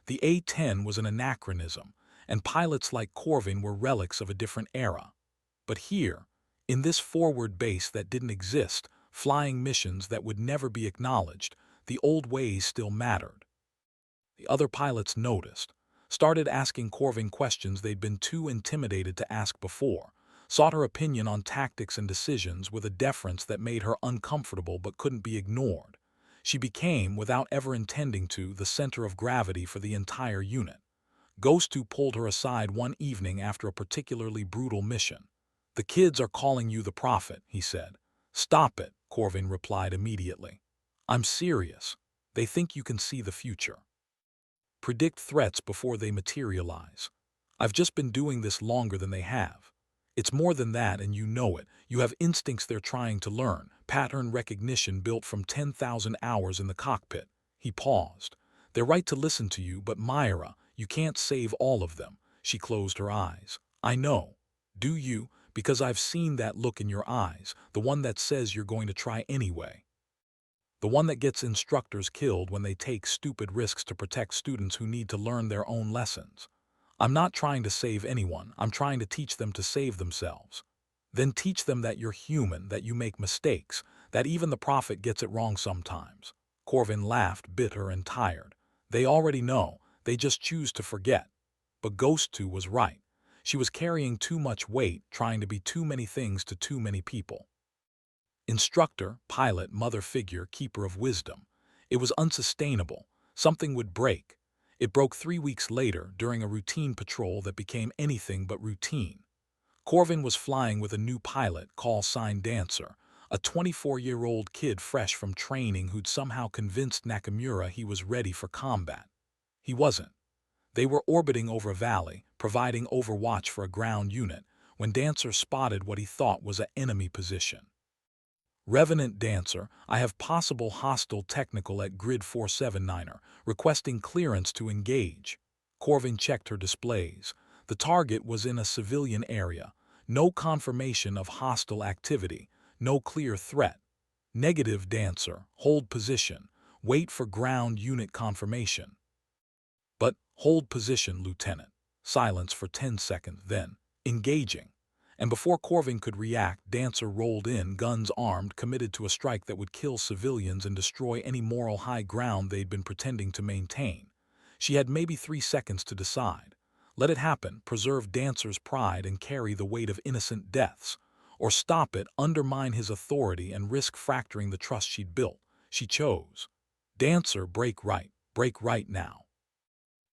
The A-10 was an anachronism, and pilots like Corvin were relics of a different era. But here, in this forward base that didn't exist, flying missions that would never be acknowledged, the old ways still mattered. The other pilots noticed, started asking Corvin questions they'd been too intimidated to ask before, sought her opinion on tactics and decisions with a deference that made her uncomfortable but couldn't be ignored. She became, without ever intending to, the center of gravity for the entire unit. Ghost 2 pulled her aside one evening after a particularly brutal mission. "The kids are calling you the prophet," he said. "Stop it," Corvin replied immediately. "I'm serious. They think you can see the future. Predict threats before they materialize. I've just been doing this longer than they have. It's more than that, and you know it. You have instincts they're trying to learn, pattern recognition built from 10,000 hours in the cockpit." He paused. "They're right to listen to you, but Myra, you can't save all of them." She closed her eyes. "I know. Do you? Because I've seen that look in your eyes, the one that says you're going to try anyway. The one that gets instructors killed when they take stupid risks to protect students who need to learn their own lessons. I'm not trying to save anyone, I'm trying to teach them to save themselves. Then teach them that you're human, that you make mistakes, that even the prophet gets it wrong sometimes." Corvin laughed, bitter and tired. "They already know, they just choose to forget." But Ghost 2 was right. She was carrying too much weight, trying to be too many things to too many people. Instructor, pilot, mother figure, keeper of wisdom. It was unsustainable. Something would break. It broke 3 weeks later during a routine patrol that became anything but routine. Corvin was flying with a new pilot, call sign Dancer, a 24-year-old kid fresh from training who'd somehow convinced Nakamura he was ready for combat. He wasn't. They were orbiting over a valley, providing overwatch for a ground unit, when Dancer spotted what he thought was an enemy position. Revenant Dancer, I have possible hostile technical at Grid 479er, requesting clearance to engage. Corvin checked her displays. The target was in a civilian area. No confirmation of hostile activity. No clear threat. Negative Dancer, hold position. Wait for ground unit confirmation. But, hold position, Lieutenant. Silence for 10 seconds, then, engaging. And before Corvin could react, Dancer rolled in, guns armed, committed to a strike that would kill civilians and destroy any moral high ground they'd been pretending to maintain. She had maybe 3 seconds to decide. Let it happen, preserve Dancer's pride and carry the weight of innocent deaths. Or stop it, undermine his authority and risk fracturing the trust she'd built. She chose. Dancer, break right now.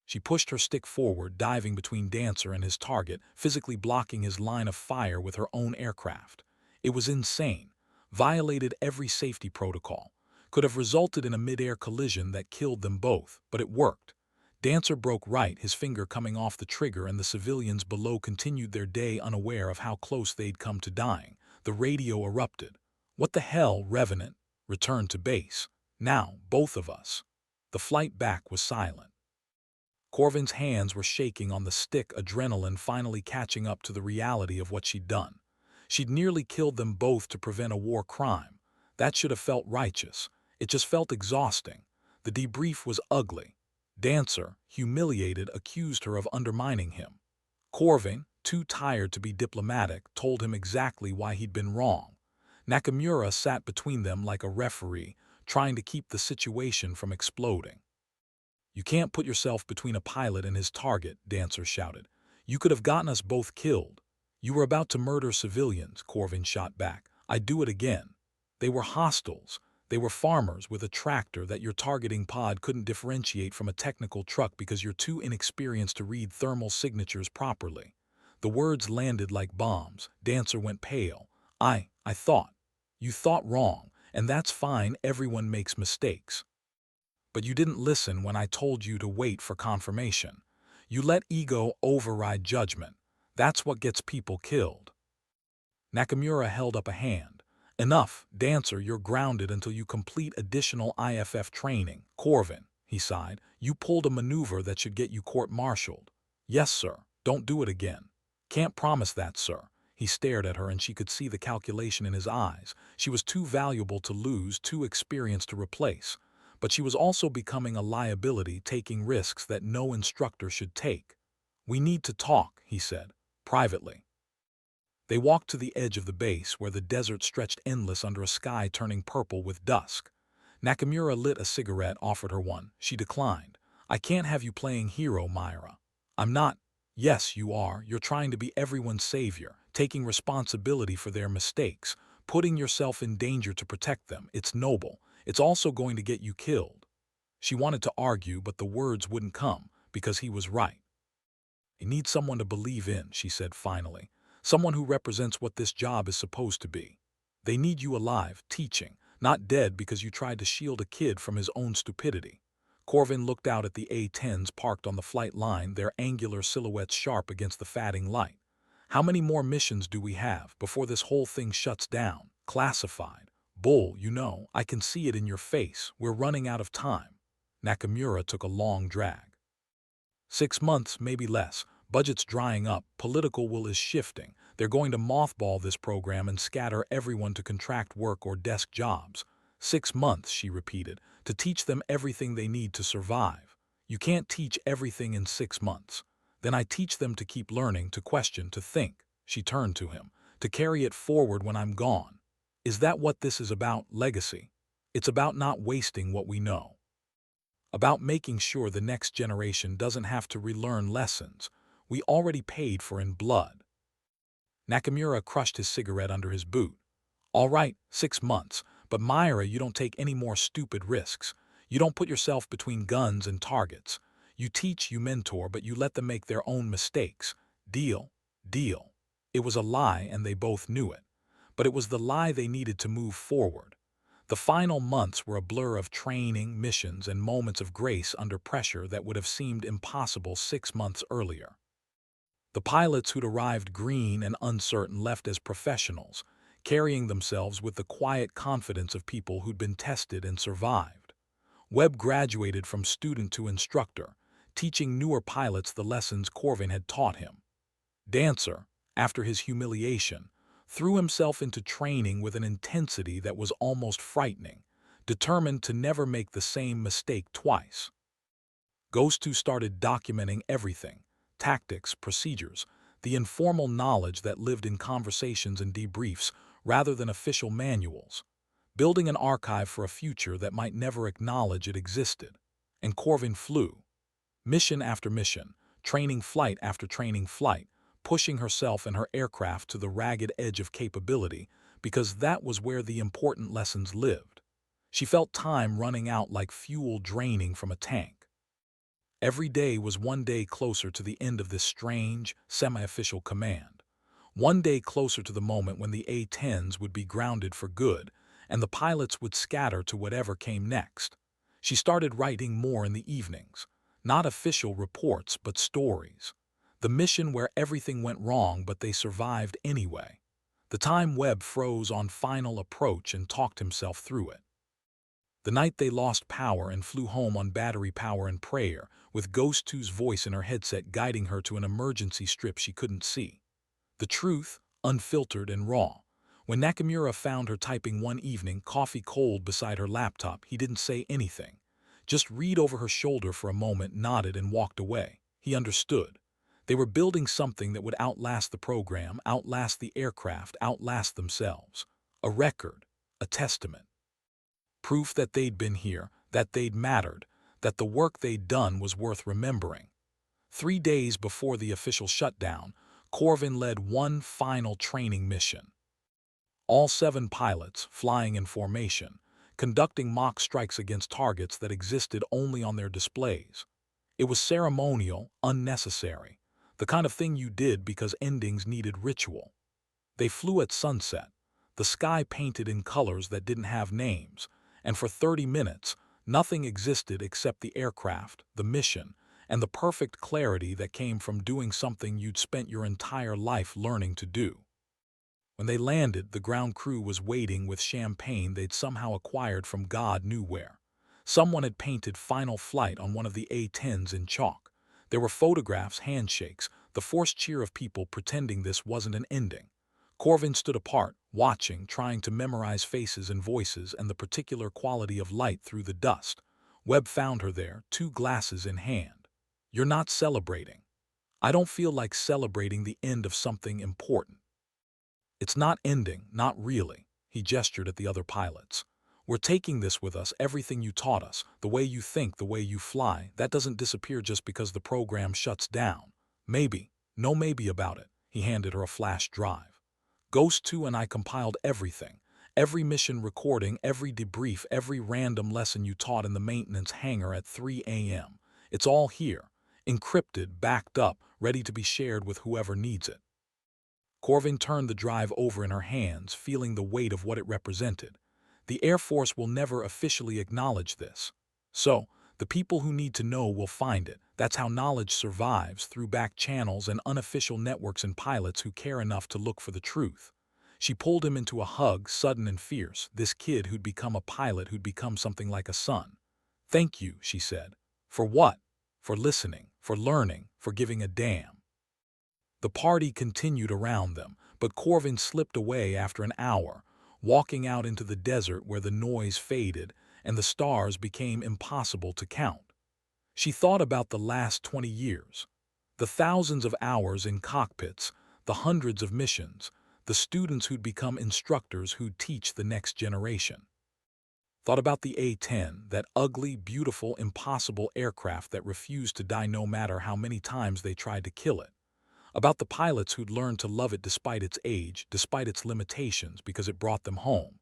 She pushed her stick forward, diving between Dancer and his target, physically blocking his line of fire with her own aircraft. It was insane. Violated every safety protocol. Could have resulted in a mid-air collision that killed them both, but it worked. Dancer broke right, his finger coming off the trigger, and the civilians below continued their day unaware of how close they'd come to dying. The radio erupted. What the hell, Revenant? Return to base. Now, both of us. The flight back was silent. Corvin's hands were shaking on the stick, adrenaline finally catching up to the reality of what she'd done. She'd nearly killed them both to prevent a war crime. That should have felt righteous. It just felt exhausting. The debrief was ugly. Dancer, humiliated, accused her of undermining him. Corvin, too tired to be diplomatic, told him exactly why he'd been wrong. Nakamura sat between them like a referee, trying to keep the situation from exploding. You can't put yourself between a pilot and his target, Dancer shouted. You could have gotten us both killed. You were about to murder civilians, Corvin shot back. I'd do it again. They were hostiles. They were farmers with a tractor that your targeting pod couldn't differentiate from a technical truck because you're too inexperienced to read thermal signatures properly. The words landed like bombs. Dancer went pale. I thought. You thought wrong, and that's fine, everyone makes mistakes. But you didn't listen when I told you to wait for confirmation. You let ego override judgment. That's what gets people killed. Nakamura held up a hand. Enough, Dancer, you're grounded until you complete additional IFF training. Corvin, he sighed, you pulled a maneuver that should get you court-martialed. Yes, sir. Don't do it again. Can't promise that, sir. He stared at her and she could see the calculation in his eyes. She was too valuable to lose, too experienced to replace. But she was also becoming a liability, taking risks that no instructor should take. We need to talk, he said, privately. They walked to the edge of the base where the desert stretched endless under a sky turning purple with dusk. Nakamura lit a cigarette, offered her one. She declined. I can't have you playing hero, Myra. I'm not. Yes, you are. You're trying to be everyone's savior, taking responsibility for their mistakes, putting yourself in danger to protect them. It's noble. It's also going to get you killed. She wanted to argue, but the words wouldn't come, because he was right. I need someone to believe in, she said finally. Someone who represents what this job is supposed to be. They need you alive, teaching, not dead because you tried to shield a kid from his own stupidity. Corvin looked out at the A-10s parked on the flight line, their angular silhouettes sharp against the fading light. How many more missions do we have before this whole thing shuts down? Classified. Bull, you know, I can see it in your face. We're running out of time. Nakamura took a long drag. 6 months, maybe less. Budget's drying up. Political will is shifting. They're going to mothball this program and scatter everyone to contract work or desk jobs. 6 months, she repeated, to teach them everything they need to survive. You can't teach everything in 6 months. Then I teach them to keep learning, to question, to think. She turned to him. To carry it forward when I'm gone. Is that what this is about, legacy? It's about not wasting what we know. About making sure the next generation doesn't have to relearn lessons we already paid for in blood. Nakamura crushed his cigarette under his boot. All right, 6 months, but Myra, you don't take any more stupid risks. You don't put yourself between guns and targets. You teach, you mentor, but you let them make their own mistakes. Deal, deal. It was a lie, and they both knew it. But it was the lie they needed to move forward. The final months were a blur of training, missions, and moments of grace under pressure that would have seemed impossible 6 months earlier. The pilots who'd arrived green and uncertain left as professionals, carrying themselves with the quiet confidence of people who'd been tested and survived. Webb graduated from student to instructor, teaching newer pilots the lessons Corvin had taught him. Dancer, after his humiliation, threw himself into training with an intensity that was almost frightening, determined to never make the same mistake twice. Ghost 2 started documenting everything: tactics, procedures, the informal knowledge that lived in conversations and debriefs rather than official manuals, building an archive for a future that might never acknowledge it existed. And Corvin flew. Mission after mission, training flight after training flight, pushing herself and her aircraft to the ragged edge of capability, because that was where the important lessons lived. She felt time running out like fuel draining from a tank. Every day was one day closer to the end of this strange, semi-official command. One day closer to the moment when the A-10s would be grounded for good, and the pilots would scatter to whatever came next. She started writing more in the evenings. Not official reports, but stories. The mission where everything went wrong, but they survived anyway. The time Webb froze on final approach and talked himself through it. The night they lost power and flew home on battery power and prayer, with Ghost 2's voice in her headset guiding her to an emergency strip she couldn't see. The truth, unfiltered and raw. When Nakamura found her typing one evening, coffee cold beside her laptop, he didn't say anything. Just read over her shoulder for a moment, nodded, and walked away. He understood. They were building something that would outlast the program, outlast the aircraft, outlast themselves. A record, a testament. Proof that they'd been here, that they'd mattered, that the work they'd done was worth remembering. 3 days before the official shutdown, Corvin led one final training mission. All 7 pilots, flying in formation, conducting mock strikes against targets that existed only on their displays. It was ceremonial, unnecessary, the kind of thing you did because endings needed ritual. They flew at sunset, the sky painted in colors that didn't have names, and for 30 minutes, nothing existed except the aircraft, the mission, and the perfect clarity that came from doing something you'd spent your entire life learning to do. When they landed, the ground crew was waiting with champagne they'd somehow acquired from God knew where. Someone had painted "Final Flight" on one of the A-10s in chalk. There were photographs, handshakes, the forced cheer of people pretending this wasn't an ending. Corvin stood apart, watching, trying to memorize faces and voices and the particular quality of light through the dust. Webb found her there, 2 glasses in hand. "You're not celebrating." "I don't feel like celebrating the end of something important." "It's not ending, not really." He gestured at the other pilots. "We're taking this with us, everything you taught us, the way you think, the way you fly. That doesn't disappear just because the program shuts down. Maybe, no maybe about it." He handed her a flash drive. "Ghost 2 and I compiled everything. Every mission recording, every debrief, every random lesson you taught in the maintenance hangar at 3 a.m. It's all here, encrypted, backed up, ready to be shared with whoever needs it." Corvin turned the drive over in her hands, feeling the weight of what it represented. The Air Force will never officially acknowledge this. So, the people who need to know will find it. That's how knowledge survives, through back channels and unofficial networks and pilots who care enough to look for the truth. She pulled him into a hug, sudden and fierce, this kid who'd become a pilot, who'd become something like a son. "Thank you," she said. "For what?" "For listening, for learning, for giving a damn." The party continued around them, but Corvin slipped away after an hour, walking out into the desert where the noise faded and the stars became impossible to count. She thought about the last 20 years, the thousands of hours in cockpits, the hundreds of missions, the students who'd become instructors who'd teach the next generation. Thought about the A-10, that ugly, beautiful, impossible aircraft that refused to die no matter how many times they tried to kill it. About the pilots who'd learned to love it despite its age, despite its limitations, because it brought them home.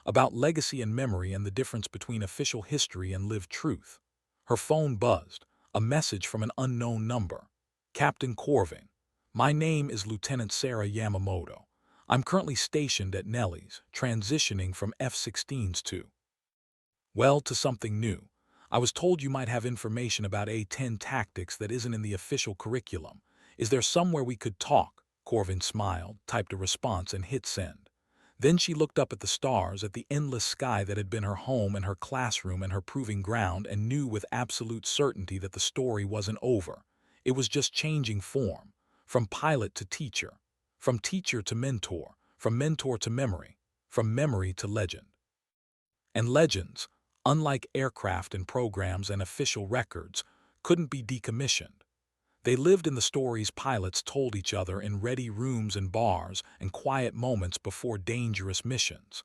About legacy and memory and the difference between official history and lived truth. Her phone buzzed. A message from an unknown number. Captain Corvin, my name is Lieutenant Sarah Yamamoto. I'm currently stationed at Nellie's, transitioning from F-16s to something new. I was told you might have information about A-10 tactics that isn't in the official curriculum. Is there somewhere we could talk? Corvin smiled, typed a response, and hit send. Then she looked up at the stars, at the endless sky that had been her home and her classroom and her proving ground, and knew with absolute certainty that the story wasn't over. It was just changing form, from pilot to teacher, from teacher to mentor, from mentor to memory, from memory to legend. And legends, unlike aircraft and programs and official records, couldn't be decommissioned. They lived in the stories pilots told each other in ready rooms and bars and quiet moments before dangerous missions.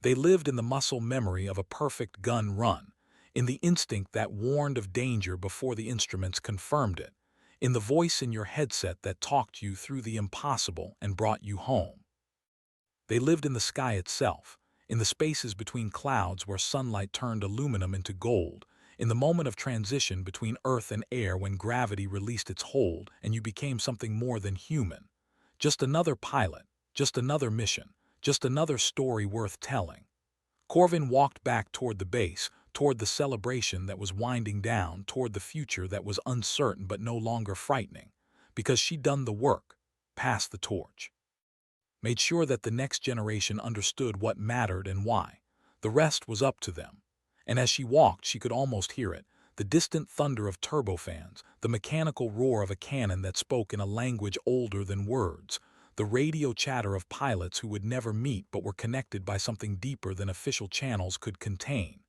They lived in the muscle memory of a perfect gun run, in the instinct that warned of danger before the instruments confirmed it, in the voice in your headset that talked you through the impossible and brought you home. They lived in the sky itself, in the spaces between clouds where sunlight turned aluminum into gold, in the moment of transition between earth and air when gravity released its hold and you became something more than human. Just another pilot, just another mission, just another story worth telling. Corvin walked back toward the base, toward the celebration that was winding down, toward the future that was uncertain but no longer frightening, because she'd done the work, passed the torch. Made sure that the next generation understood what mattered and why. The rest was up to them. And as she walked, she could almost hear it, the distant thunder of turbofans, the mechanical roar of a cannon that spoke in a language older than words, the radio chatter of pilots who would never meet but were connected by something deeper than official channels could contain.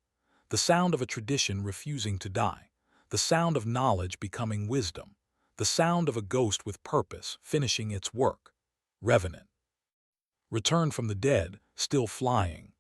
The sound of a tradition refusing to die, the sound of knowledge becoming wisdom, the sound of a ghost with purpose finishing its work. Revenant. Returned from the dead, still flying,